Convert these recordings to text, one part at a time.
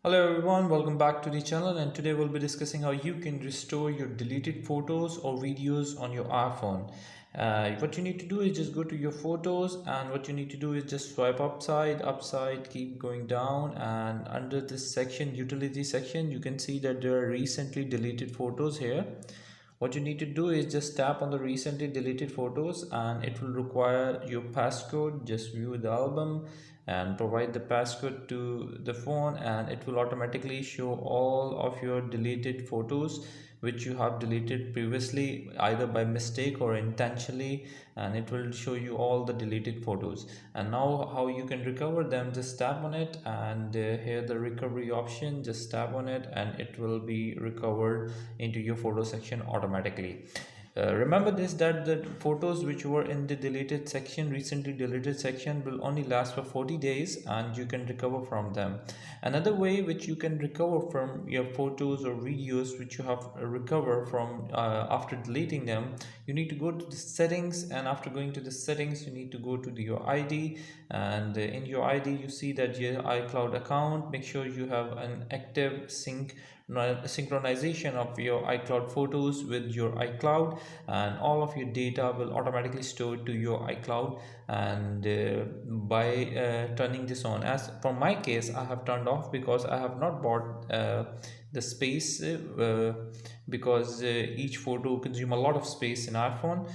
Hello everyone, welcome back to the channel, and today we'll be discussing how you can restore your deleted photos or videos on your iPhone. What you need to do is just go to your photos, and what you need to do is just swipe upside, keep going down, and under this section, utility section, you can see that there are recently deleted photos here. What you need to do is just tap on the recently deleted photos, and it will require your passcode. Just view the album and provide the passcode to the phone, and it will automatically show all of your deleted photos which you have deleted previously either by mistake or intentionally, and it will show you all the deleted photos. And now how you can recover them, just tap on it, and here the recovery option, just tap on it and it will be recovered into your photo section automatically. Remember this, that the photos which were in the deleted section, recently deleted section, will only last for 40 days and you can recover from them. Another way which you can recover from your photos or videos which you have recovered from after deleting them, you need to go to the settings, and after going to the settings you need to go to your ID, and in your ID you see that your iCloud account, make sure you have an active synchronization of your iCloud photos with your iCloud, and all of your data will automatically store to your iCloud. And by turning this on, as for my case I have turned off because I have not bought the space, because each photo consume a lot of space in iPhone.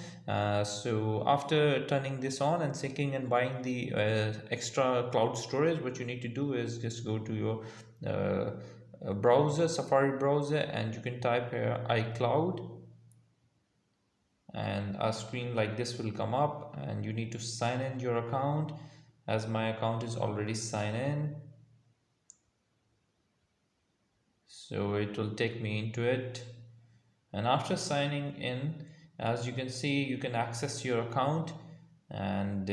So after turning this on and syncing and buying the extra cloud storage, what you need to do is just go to your browser, Safari browser, and you can type here iCloud, and a screen like this will come up, and you need to sign in your account. As my account is already signed in, so it will take me into it. And after signing in, as you can see, you can access your account, and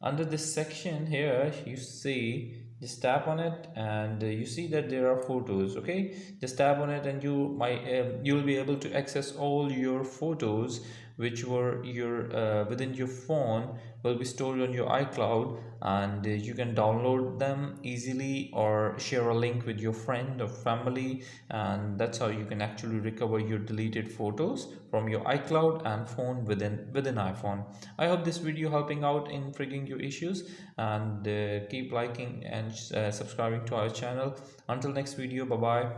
under this section here you see, just tap on it, and you see that there are photos. Okay, just tap on it and you'll be able to access all your photos which were your within your phone, will be stored on your iCloud, and you can download them easily or share a link with your friend or family, and that's how you can actually recover your deleted photos from your iCloud and phone within iPhone. I hope this video helping out in figuring your issues, and keep liking and subscribing to our channel. Until next video, bye bye.